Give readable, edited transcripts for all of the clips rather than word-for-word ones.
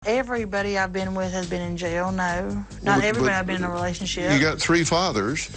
everybody I've been with has been in jail. No, not everybody I've been in a relationship. You got 3 fathers,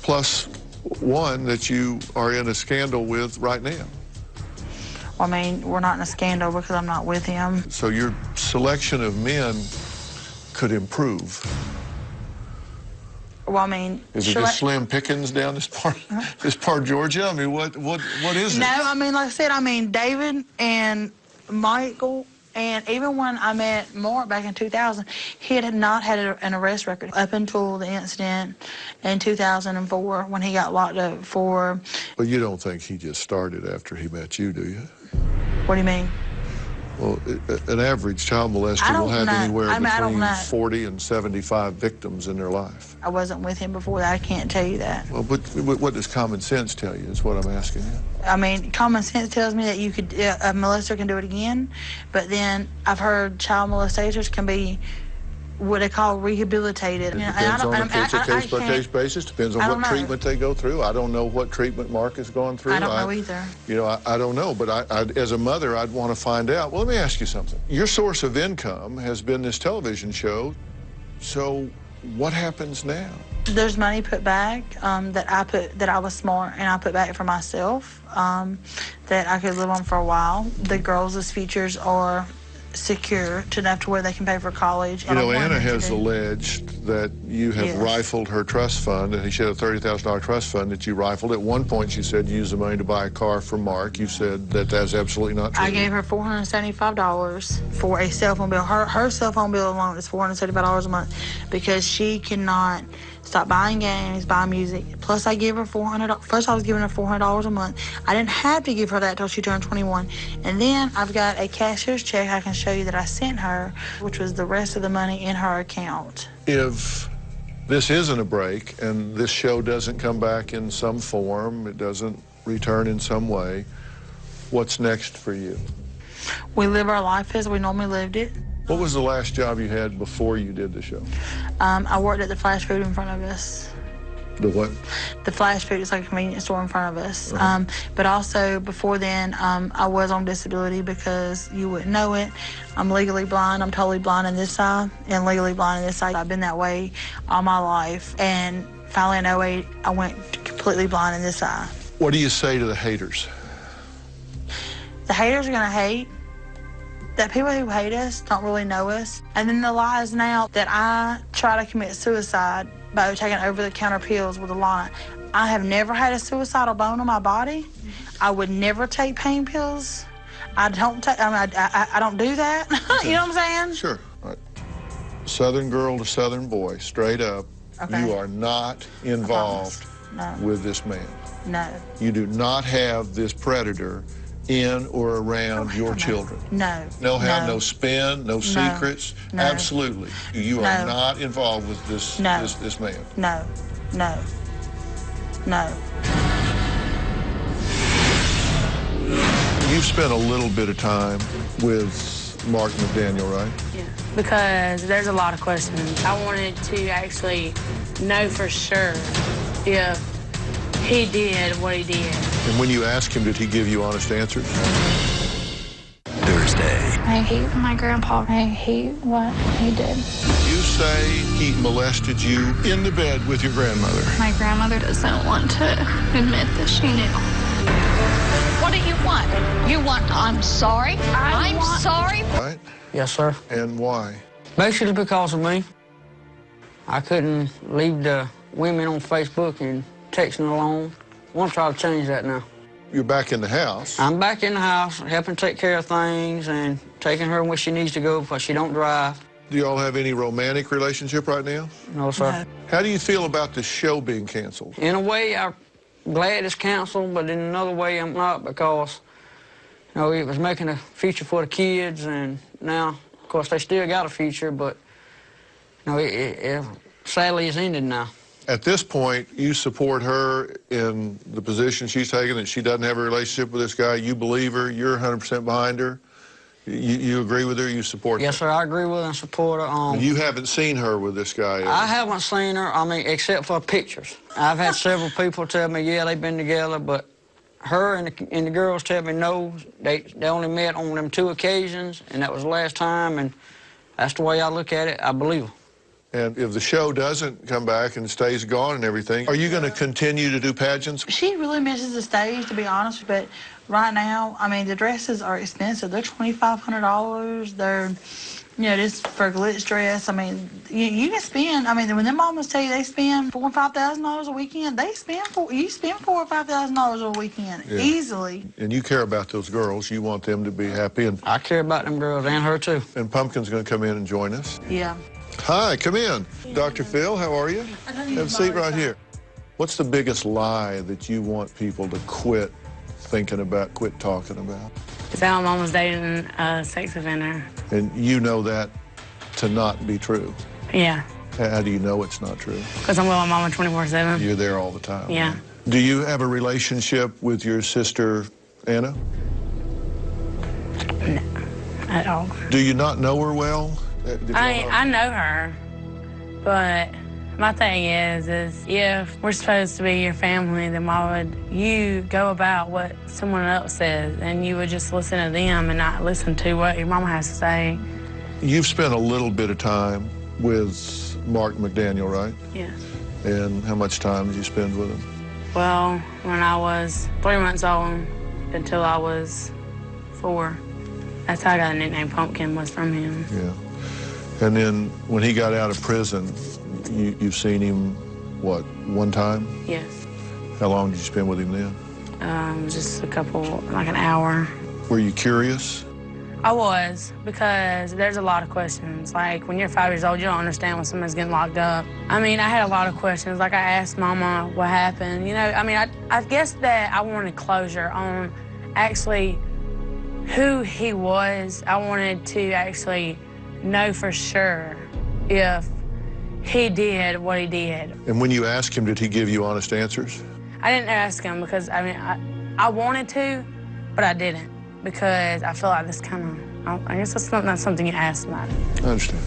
plus one that you are in a scandal with right now. Well, I mean, we're not in a scandal because I'm not with him. So your selection of men could improve. Well, I mean, is it just slim pickings down this part of Georgia? I mean, what is it? No, I mean, like I said, I mean, David and Michael, and even when I met Mark back in 2000, he had not had an arrest record up until the incident in 2004 when he got locked up for... But you don't think he just started after he met you, do you? What do you mean? Well, an average child molester will have anywhere between 40 and 75 victims in their life. I wasn't with him before that. I can't tell you that. Well, but what does common sense tell you is what I'm asking you. I mean, common sense tells me that you could, a molester can do it again, but then I've heard child molestators can be what they call rehabilitated. It depends on if it's a case-by-case basis, depends on what treatment they go through. I don't know what treatment Mark has gone through. I don't know either. You know, I don't know, but as a mother, I'd want to find out. Well, let me ask you something. Your source of income has been this television show, so what happens now? There's money put back that I was smart and I put back for myself that I could live on for a while. The girls' futures are secure enough to where they can pay for college. You know, Anna has alleged that you have rifled her trust fund, and she had a $30,000 trust fund that you rifled. At one point, she said you used the money to buy a car for Mark. You said that that's absolutely not true. I gave her $475 for a cell phone bill. Her cell phone bill alone is $475 a month because she cannot stop buying games, buying music. Plus, I gave her $400. First, I was giving her $400 a month. I didn't have to give her that until she turned 21. And then I've got a cashier's check I can show you that I sent her, which was the rest of the money in her account. If this isn't a break and this show doesn't come back in some form, it doesn't return in some way, what's next for you? We live our life as we normally lived it. What was the last job you had before you did the show? I worked at the flash food in front of us. The what? The flash food is like a convenience store in front of us. But also before then, I was on disability because you wouldn't know it. I'm legally blind. I'm totally blind in this eye and legally blind in this eye. I've been that way all my life. And finally in 08, I went completely blind in this eye. What do you say to the haters? The haters are gonna hate. That people who hate us don't really know us. And then the lies now that I try to commit suicide by taking over-the-counter pills with a lie. I have never had a suicidal bone in my body. I would never take pain pills. I don't take, I don't do that. You know what I'm saying? Sure. All right. Southern girl to Southern boy, straight up. Okay. You are not involved with this man. No. You do not have this predator in or around your children. No. No spin, no secrets. No. Absolutely. You are not involved with this this man. No. You've spent a little bit of time with Mark McDaniel, right? Yeah. Because there's a lot of questions. I wanted to actually know for sure if he did what he did. And when you asked him, did he give you honest answers? Thursday. I hate my grandpa. I hate what he did. You say he molested you in the bed with your grandmother. My grandmother doesn't want to admit that she knew. What do you want? You want, I'm sorry? I'm sorry? Right? Yes, sir. And why? Basically because of me. I couldn't leave the women on Facebook and texting alone. I want to try to change that now. You're back in the house. I'm back in the house, helping take care of things and taking her where she needs to go because she don't drive. Do you all have any romantic relationship right now? No, sir. No. How do you feel about the show being canceled? In a way, I'm glad it's canceled, but in another way, I'm not because, you know, it was making a future for the kids, and now, of course, they still got a future, but, you know, it sadly is ended now. At this point, you support her in the position she's taken, that she doesn't have a relationship with this guy. You believe her. You're 100% behind her. You agree with her. You support her. Yes, sir. I agree with her and support her. You haven't seen her with this guy yet. I haven't seen her, I mean, except for pictures. I've had several people tell me, yeah, they've been together, but her and the girls tell me no. They only met on them 2 occasions, and that was the last time, and that's the way I look at it. I believe her. And if the show doesn't come back and stays gone and everything, are you going to continue to do pageants? She really misses the stage, to be honest, but right now, I mean, the dresses are expensive. They're $2,500. They're, you know, just for a glitz dress. I mean, you can spend, I mean, when them mamas tell you they spend $4,000 and $5,000 a weekend, you spend $4,000 or $5,000 a weekend, easily. And you care about those girls. You want them to be happy. And I care about them girls and her, too. And Pumpkin's going to come in and join us. Yeah. Hi, come in. Dr. Phil, how are you? Have a seat right here. What's the biggest lie that you want people to quit thinking about, quit talking about? Is that my mom was dating a sex offender. And you know that to not be true. Yeah. How do you know it's not true? Because I'm with my mama 24/7. You're there all the time. Yeah. Right? Do you have a relationship with your sister, Anna? No, at all. Do you not know her well? I know her, but my thing is if we're supposed to be your family, then why would you go about what someone else says and you would just listen to them and not listen to what your mama has to say? You've spent a little bit of time with Mark McDaniel, right? Yes. And how much time did you spend with him? Well, when I was 3 months old until I was 4. That's how I got the nickname Pumpkin, was from him. Yeah. And then when he got out of prison, you've seen him, what, one time? Yes. How long did you spend with him then? Just a couple, like an hour. Were you curious? I was, because there's a lot of questions. Like, when you're 5 years old, you don't understand when someone's getting locked up. I mean, I had a lot of questions. Like, I asked Mama what happened. You know, I mean, I guess that I wanted closure on actually who he was. I wanted to actually know for sure if he did what he did. And when you asked him, did he give you honest answers? I didn't ask him because, I mean, I wanted to, but I didn't, because I feel like this kind of, I guess that's not something you ask somebody. I understand.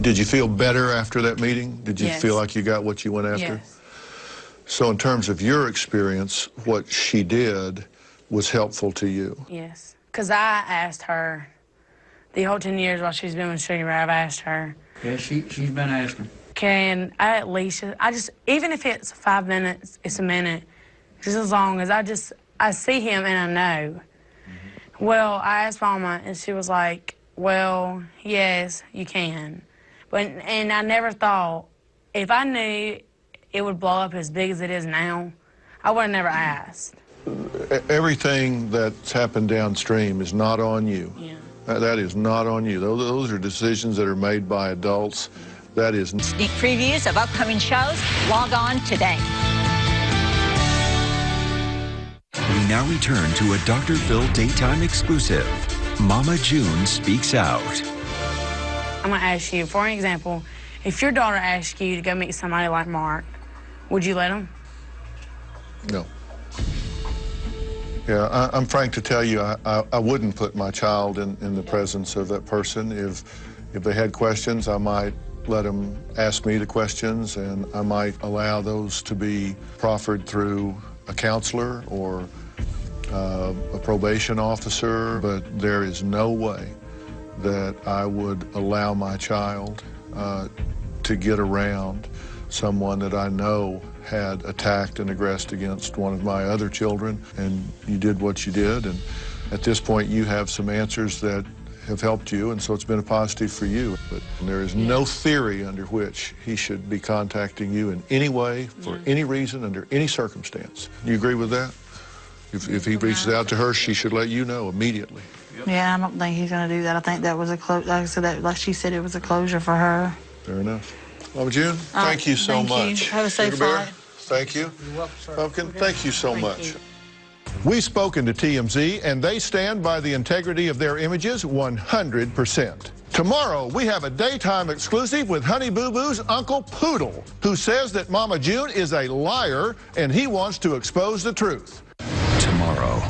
Did you feel better after that meeting? Did you feel like you got what you went after? Yes. So in terms of your experience, what she did was helpful to you? Yes, because I asked her the whole 10 years while she's been with Sugar Ray, I've asked her. Yeah, she's been asking. Can I at least, even if it's 5 minutes, it's a minute, just as long as I see him and I know. Mm-hmm. Well, I asked Mama, and she was like, well, yes, you can. And I never thought, if I knew it would blow up as big as it is now, I would have never asked. Everything that's happened downstream is not on you. Yeah. That is not on you. Those are decisions that are made by adults. That is... Sneak previews of upcoming shows, log on today. We now return to a Dr. Phil daytime exclusive. Mama June speaks out. I'm gonna ask you, for an example, if your daughter asked you to go meet somebody like Mark, would you let him? No. Yeah, I'm frank to tell you, I wouldn't put my child in the presence of that person. If they had questions, I might let them ask me the questions, and I might allow those to be proffered through a counselor or a probation officer, but there is no way that I would allow my child to get around someone that I know had attacked and aggressed against one of my other children, and you did what you did, and at this point you have some answers that have helped you, and so it's been a positive for you. But there is no theory under which he should be contacting you in any way, for any reason, under any circumstance. You agree with that? If he reaches out to her, she should let you know immediately. Yeah, I don't think he's going to do that. I think that was like I said, like she said, it was a closure for her. Fair enough. Mama June, thank you so much. Thank you. Have a safe Sugar Bear, flight. thank you. You're welcome, sir. Pumpkin, thank you so much. you. We've spoken to TMZ, and they stand by the integrity of their images 100%. Tomorrow, we have a daytime exclusive with Honey Boo Boo's Uncle Poodle, who says that Mama June is a liar, and he wants to expose the truth. Tomorrow,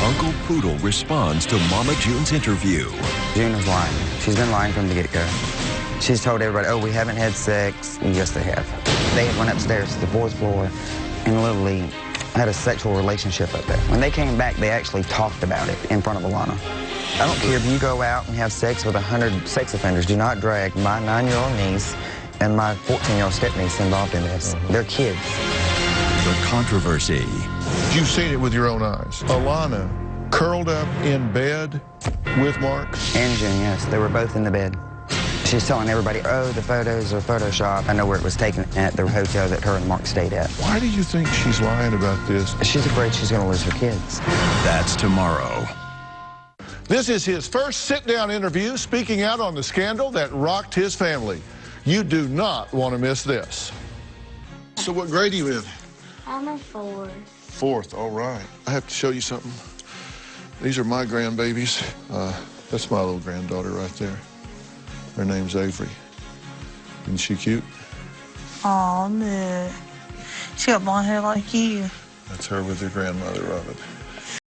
Uncle Poodle responds to Mama June's interview. June is lying. She's been lying from the get-go. She's told everybody, oh, we haven't had sex. Yes, they have. They went upstairs to the fourth floor and literally had a sexual relationship up there. When they came back, they actually talked about it in front of Alana. I don't care if you go out and have sex with 100 sex offenders. Do not drag my 9-year-old niece and my 14-year-old stepniece involved in this. They're kids. The controversy. You've seen it with your own eyes. Alana curled up in bed with Mark. And Jen, yes, they were both in the bed. She's telling everybody, oh, the photos are Photoshop. I know where it was taken at the hotel that her and Mark stayed at. Why do you think she's lying about this? She's afraid she's going to lose her kids. That's tomorrow. This is his first sit-down interview speaking out on the scandal that rocked his family. You do not want to miss this. So what grade are you in? I'm a 4. 4th, all right. I have to show you something. These are my grandbabies. That's my little granddaughter right there. Her name's Avery. Isn't she cute? Aw, look. She got blonde hair like you. That's her with her grandmother, Robin.